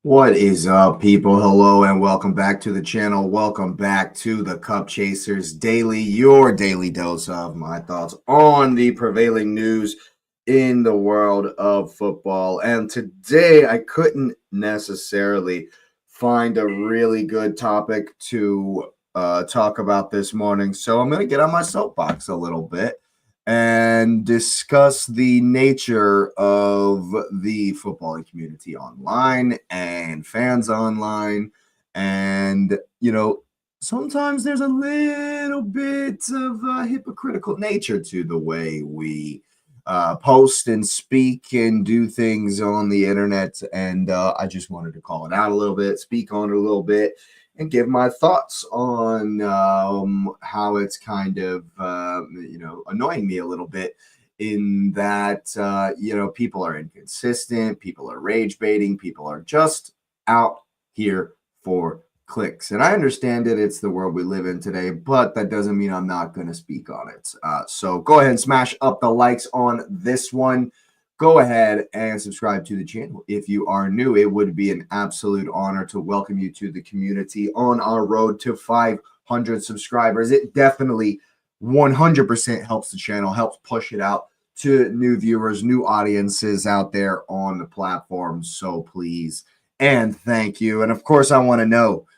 What is up, people? Hello, and welcome back to the channel. Welcome back to the Cup Chasers Daily, your daily dose of my thoughts on the prevailing news in the world of football. And today, I couldn't necessarily find a really good topic to talk about this morning. So I'm going to get on my soapbox a little bit and discuss the nature of the footballing community online and fans online. And, sometimes there's a little bit of a hypocritical nature to the way we post and speak and do things on the internet. And I just wanted to call it out a little bit, speak on it a little bit, and give my thoughts on how it's kind of annoying me a little bit in that people are inconsistent, people are rage baiting, people are just out here for clicks. And I understand it, it's the world we live in today, but that doesn't mean I'm not going to speak on it. So go ahead and smash up the likes on this one. Go ahead and subscribe to the channel. If you are new, it would be an absolute honor to welcome you to the community on our road to 500 subscribers. It definitely 100% helps the channel, helps push it out to new viewers, new audiences out there on the platform. So please and thank you. And of course, I want to know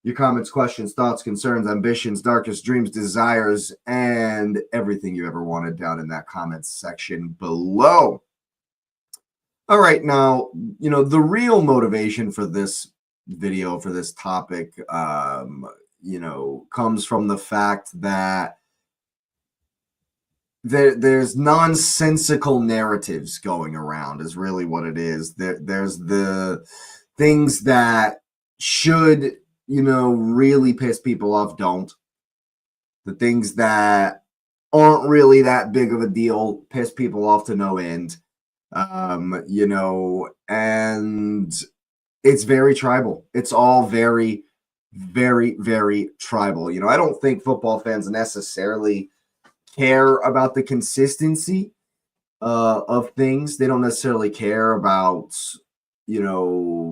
your comments, questions, thoughts, concerns, ambitions, darkest dreams, desires, and everything you ever wanted down in that comments section below. All right, now, the real motivation for this video, for this topic, comes from the fact that there's nonsensical narratives going around is really what it is. There's the things that should really piss people off don't. The things that aren't really that big of a deal piss people off to no end. And it's very tribal. It's all very, very, very tribal. I don't think football fans necessarily care about the consistency of things. They don't necessarily care about,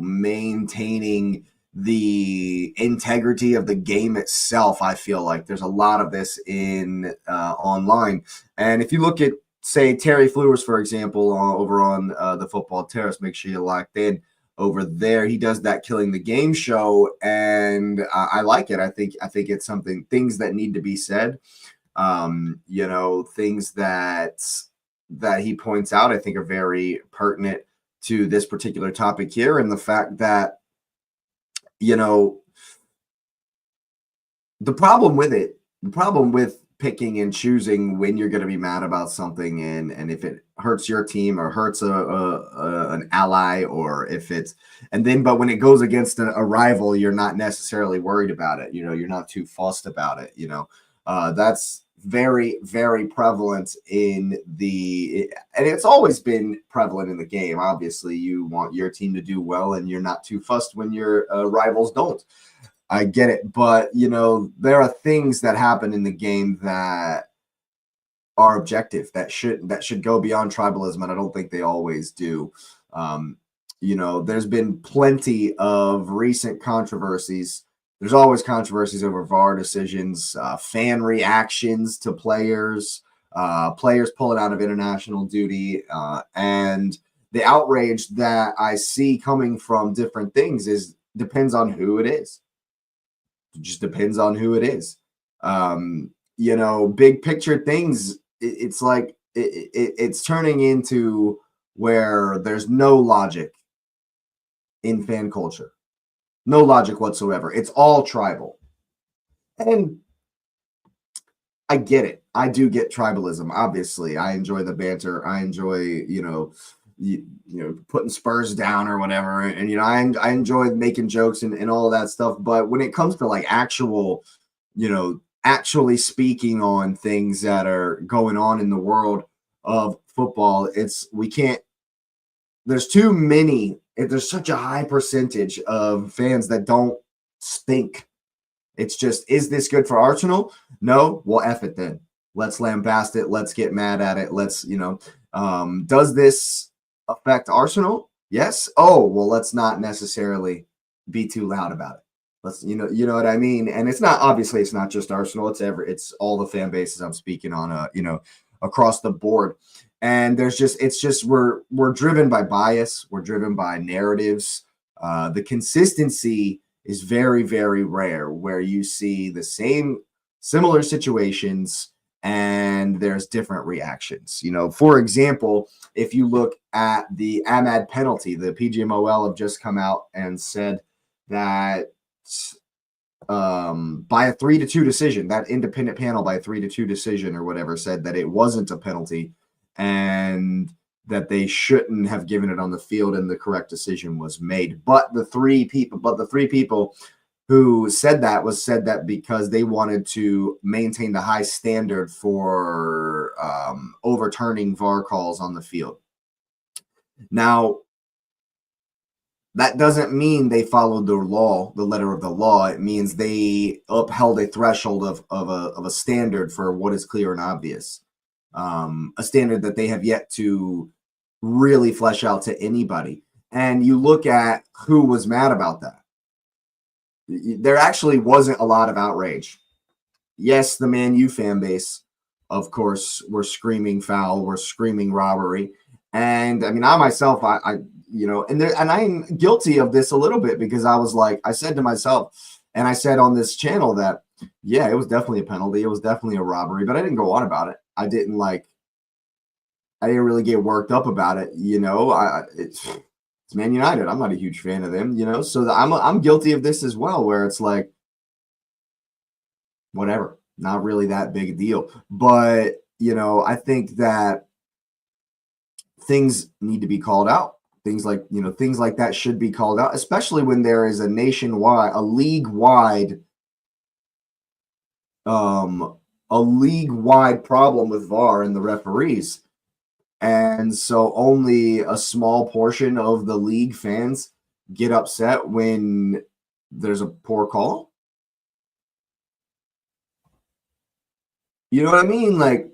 maintaining the integrity of the game itself. I feel like there's a lot of this in online. And if you look at, say, Terry Flewers, for example, over on the Football Terrace, make sure you're locked in over there. He does that Killing the Game show, and I like it. I think it's things that need to be said. Things that he points out, I think, are very pertinent to this particular topic here, and the fact that the problem with picking and choosing when you're going to be mad about something, and if it hurts your team or hurts an ally, or if it's but when it goes against a rival, you're not necessarily worried about it. You're not too fussed about it. That's very, very prevalent and it's always been prevalent in the game. Obviously, you want your team to do well, and you're not too fussed when your rivals don't. I get it, but there are things that happen in the game that are objective, that should go beyond tribalism, and I don't think they always do. There's been plenty of recent controversies. There's always controversies over VAR decisions, fan reactions to players, players pulling out of international duty, and the outrage that I see coming from different things depends on who it is. It just depends on who it is. Big picture things, it's like it's turning into where there's no logic in fan culture. No logic whatsoever. It's all tribal. And I get it. I do get tribalism. Obviously, I enjoy the banter. I enjoy, putting Spurs down or whatever. And, I enjoy making jokes and all of that stuff. But when it comes to like actually speaking on things that are going on in the world of football, there's too many. There's such a high percentage of fans that don't stink. It's just, is this good for Arsenal? No? Well, F it then. Let's lambast it. Let's get mad at it. Let's, does this affect Arsenal? Yes. Oh, well, let's not necessarily be too loud about it. Let's, you know what I mean? And it's not, obviously it's not just Arsenal, it's all the fan bases I'm speaking on, across the board. And it's just we're driven by bias, we're driven by narratives. The consistency is very, very rare where you see the same similar situations and there's different reactions. For example, if you look at the Ahmad penalty, the PGMOL have just come out and said that by a 3-2 decision, that independent panel by a 3-2 decision or whatever said that it wasn't a penalty and that they shouldn't have given it on the field and the correct decision was made. But the three people who said that because they wanted to maintain the high standard for overturning VAR calls on the field. Now, that doesn't mean they followed the law, the letter of the law. It means they upheld a threshold of a standard for what is clear and obvious, a standard that they have yet to really flesh out to anybody. And you look at who was mad about that. There actually wasn't a lot of outrage. Yes, the Man U fan base, of course, were screaming foul, were screaming robbery. And I mean, I myself, and I'm guilty of this a little bit because I said to myself, and I said on this channel that, yeah, it was definitely a penalty. It was definitely a robbery, but I didn't go on about it. I didn't really get worked up about it. It's Man United. I'm not a huge fan of them, so I'm guilty of this as well, where it's like, whatever, not really that big a deal. But, I think that things need to be called out. Things like that should be called out, especially when there is a league-wide problem with VAR and the referees. And so only a small portion of the league fans get upset when there's a poor call. You know what I mean? Like,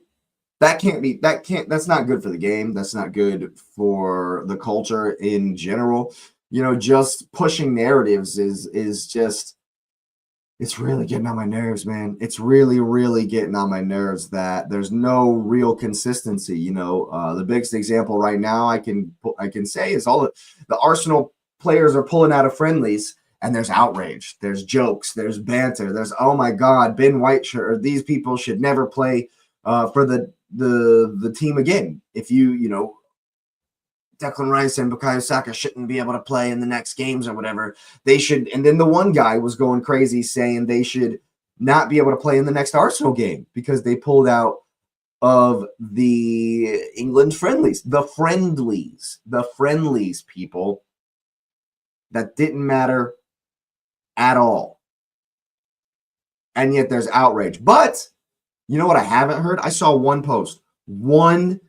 that's not good for the game. That's not good for the culture in general. Just pushing narratives is just, it's really getting on my nerves, man. It's really, really getting on my nerves that there's no real consistency. The biggest example right now I can say is all the Arsenal players are pulling out of friendlies, and there's outrage, there's jokes, there's banter, there's, oh my God, Ben White or these people should never play for the team again. If Declan Rice and Bukayo Saka shouldn't be able to play in the next games or whatever. They should. And then the one guy was going crazy saying they should not be able to play in the next Arsenal game because they pulled out of the England friendlies. The friendlies, people. That didn't matter at all. And yet there's outrage. But you know what I haven't heard? I saw one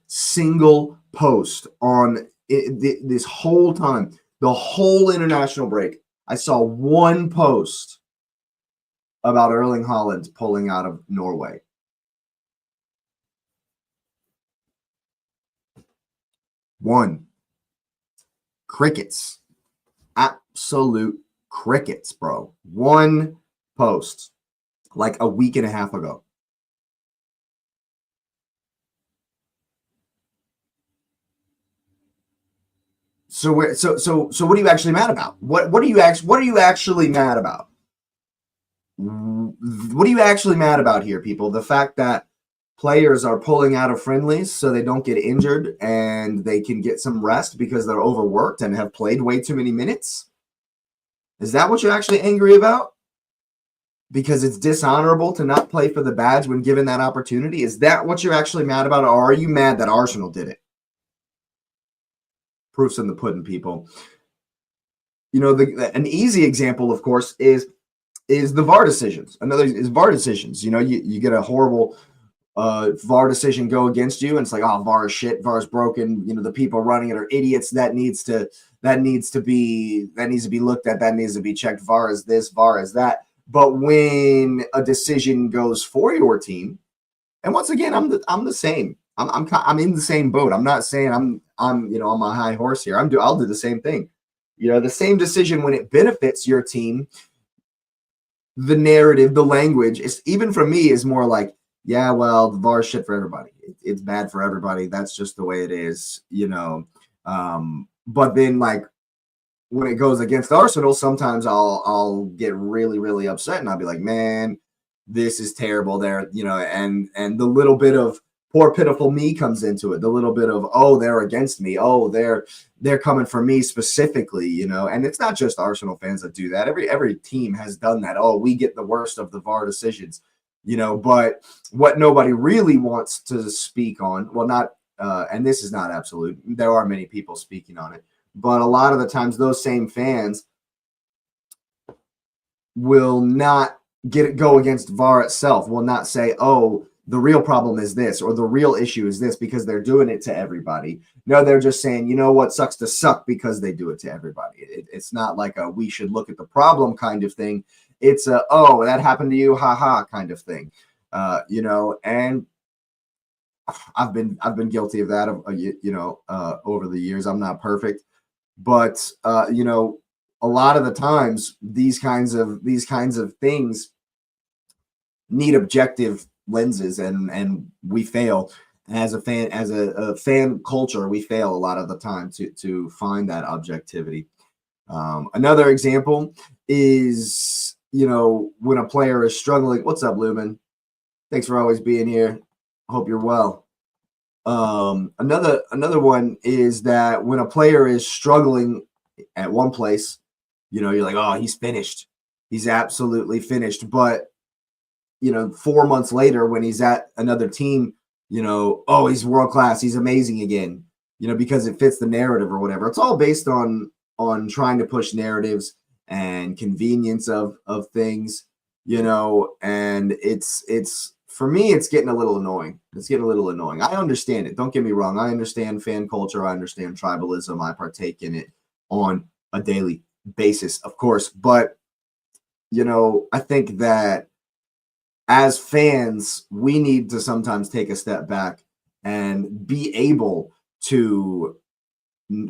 single post on this whole time, the whole international break. I saw one post about Erling Haaland pulling out of Norway. One. Crickets. Absolute crickets, bro. One post like a week and a half ago. So what are you actually mad about? What are you actually mad about? What are you actually mad about here, people? The fact that players are pulling out of friendlies so they don't get injured and they can get some rest because they're overworked and have played way too many minutes? Is that what you're actually angry about? Because it's dishonorable to not play for the badge when given that opportunity? Is that what you're actually mad about? Or are you mad that Arsenal did it? Proof's in the pudding, people. An easy example, of course, is the VAR decisions. Another is VAR decisions. You get a horrible VAR decision go against you, and it's like, oh, VAR is shit, VAR is broken. The people running it are idiots. That needs to be looked at. That needs to be checked. VAR is this, VAR is that. But when a decision goes for your team, and once again, I'm the same. I'm in the same boat. I'm not saying I'm on my high horse here. I'll do the same thing. The same decision when it benefits your team, the narrative, the language, is even for me is more like, yeah, well, the VAR is shit for everybody. It's bad for everybody. That's just the way it is. But then like when it goes against Arsenal, sometimes I'll get really, really upset and I'll be like, man, this is terrible there, and the little bit of poor pitiful me comes into it. The little bit of, oh, they're against me. Oh, they're coming for me specifically. And it's not just Arsenal fans that do that. Every team has done that. Oh, we get the worst of the VAR decisions. But what nobody really wants to speak on, well, not and this is not absolute. There are many people speaking on it, but a lot of the times those same fans will not go against VAR itself, will not say, oh, the real problem is this or the real issue is this, because they're doing it to everybody. No, they're just saying, you know what sucks to suck, because they do it to everybody. It's not like a we should look at the problem kind of thing. It's a, oh, that happened to you, haha kind of thing. And I've been guilty of that over the years. I'm not perfect, but a lot of the times these kinds of things need objective lenses, and we fail as a fan culture. We fail a lot of the time to find that objectivity. Another example is when a player is struggling. What's up, Lumen? Thanks for always being here. Hope you're well. Another one is that when a player is struggling at one place, you're like, oh, he's finished. He's absolutely finished. But 4 months later, when he's at another team, oh, he's world class. He's amazing again. Because it fits the narrative or whatever. It's all based on trying to push narratives and convenience of things. And it's for me, it's getting a little annoying. I understand it. Don't get me wrong. I understand fan culture. I understand tribalism. I partake in it on a daily basis, of course. But, I think that as fans, we need to sometimes take a step back and be able to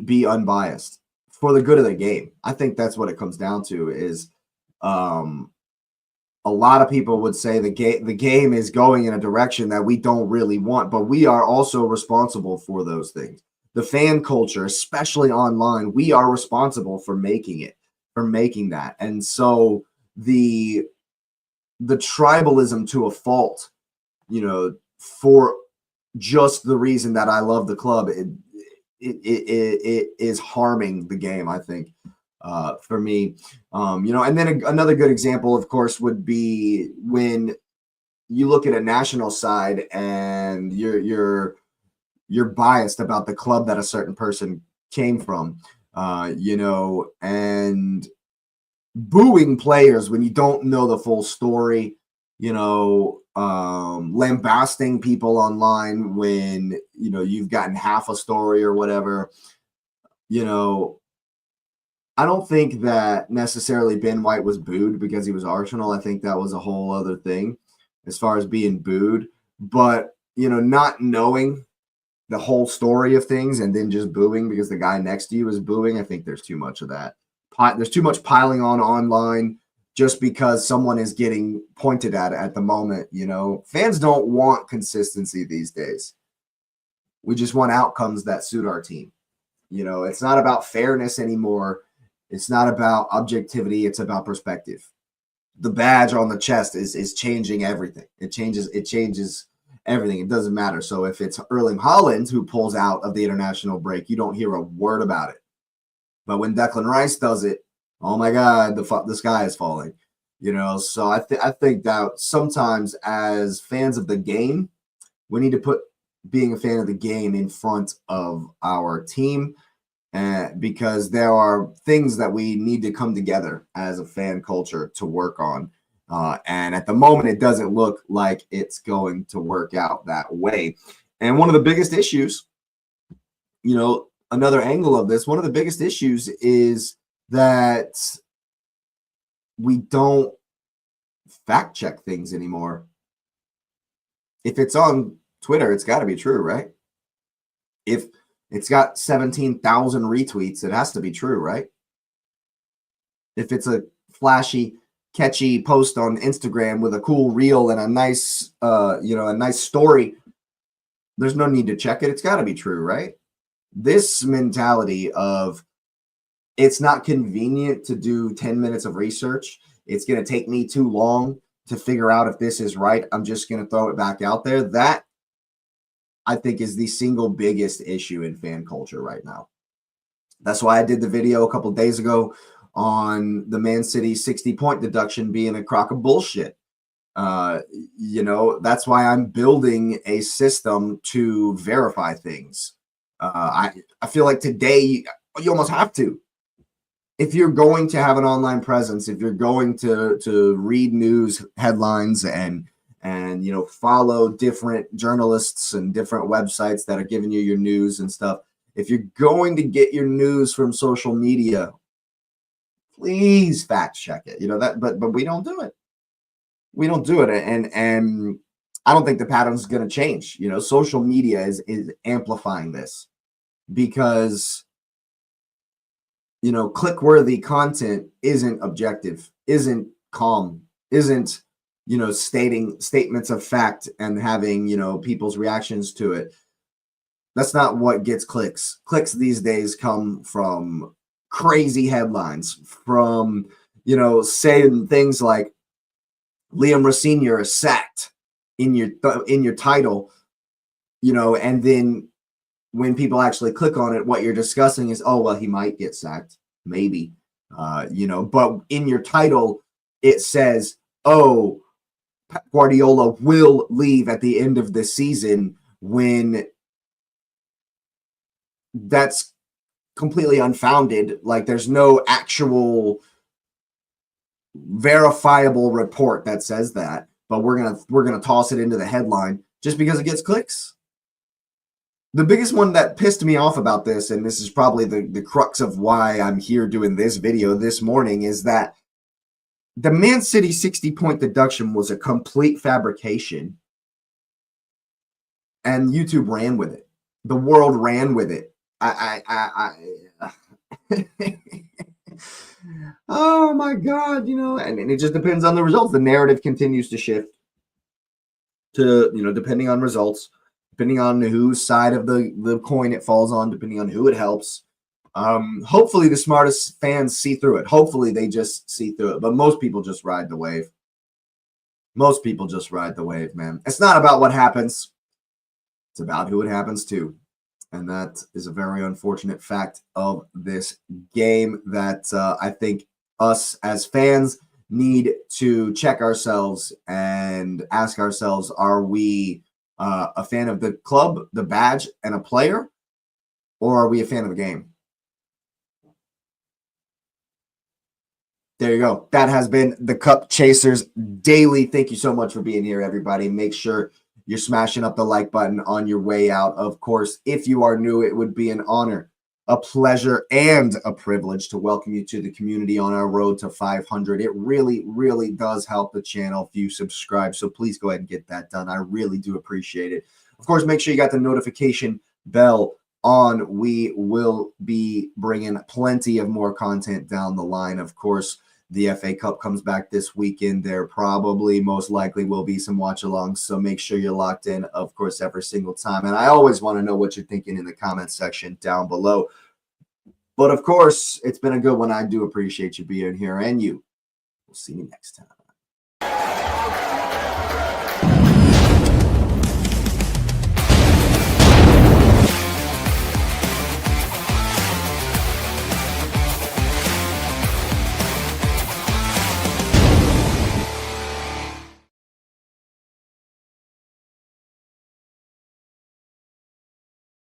be unbiased for the good of the game. I think that's what it comes down to is, a lot of people would say the game is going in a direction that we don't really want, but we are also responsible for those things. The fan culture, especially online, we are responsible for making that. And so the tribalism to a fault, for just the reason that I love the club, it is harming the game, I think. For me, and then another good example, of course, would be when you look at a national side and you're biased about the club that a certain person came from, and booing players when you don't know the full story, lambasting people online when you've gotten half a story or whatever. I don't think that necessarily Ben White was booed because he was Arsenal. I think that was a whole other thing as far as being booed. But, not knowing the whole story of things and then just booing because the guy next to you is booing, I think there's too much of that. There's too much piling on online just because someone is getting pointed at the moment. Fans don't want consistency these days. We just want outcomes that suit our team. It's not about fairness anymore. It's not about objectivity. It's about perspective. The badge on the chest is changing everything. It changes everything. It doesn't matter. So if it's Erling Haaland who pulls out of the international break, you don't hear a word about it. But when Declan Rice does it, oh my God, the sky is falling. So I think that sometimes as fans of the game, we need to put being a fan of the game in front of our team. Because there are things that we need to come together as a fan culture to work on. And at the moment, it doesn't look like it's going to work out that way. And one of the biggest issues, another angle of this, one of the biggest issues is that we don't fact check things anymore. If it's on Twitter, it's got to be true, right? If it's got 17,000 retweets, it has to be true, right? If it's a flashy, catchy post on Instagram with a cool reel and a nice, a nice story, there's no need to check it. It's got to be true, right? This mentality of it's not convenient to do 10 minutes of research. It's going to take me too long to figure out if this is right. I'm just going to throw it back out there. That, I think, is the single biggest issue in fan culture right now. That's why I did the video a couple days ago on the Man City 60-point deduction being a crock of bullshit. That's why I'm building a system to verify things. I feel like today you almost have to. If you're going to have an online presence, if you're going to read news headlines and follow different journalists and different websites that are giving you your news and stuff, if you're going to get your news from social media, please fact check it. But we don't do it. We don't do it, and I don't think the pattern is going to change. Social media is amplifying this because click-worthy content isn't objective, isn't calm, isn't stating statements of fact and having people's reactions to it. That's not what gets clicks. Clicks these days come from crazy headlines, from saying things like Liam Rossinier is sacked in your title, and then when people actually click on it, what you're discussing is, oh, well, he might get sacked, maybe, but in your title, it says, oh, Pep Guardiola will leave at the end of the season, when that's completely unfounded. Like, there's no actual verifiable report that says that, but we're gonna toss it into the headline just because it gets clicks. The biggest one that pissed me off about this, and this is probably the crux of why I'm here doing this video this morning, is that the Man City 60-point deduction was a complete fabrication, and YouTube ran with it. The world ran with it. Oh my God, and it just depends on the results. The narrative continues to shift to, depending on results, depending on whose side of the coin it falls on, depending on who it helps. Hopefully the smartest fans see through it. Hopefully they just see through it. But most people just ride the wave. Most people just ride the wave, man. It's not about what happens. It's about who it happens to. And that is a very unfortunate fact of this game that I think us as fans need to check ourselves and ask ourselves, are we a fan of the club, the badge, and a player, or are we a fan of the game? There you go. That has been the Cup Chasers Daily. Thank you so much for being here, everybody. Make sure you're smashing up the like button on your way out. Of course, if you are new, it would be an honor, a pleasure, and a privilege to welcome you to the community on our road to 500. It really, really does help the channel if you subscribe. So please go ahead and get that done. I really do appreciate it. Of course, make sure you got the notification bell on. We will be bringing plenty of more content down the line. Of course, the FA Cup comes back this weekend. There probably most likely will be some watch-alongs, so make sure you're locked in, of course, every single time. And I always want to know what you're thinking in the comment section down below. But, of course, it's been a good one. I do appreciate you being here, and you. We'll see you next time.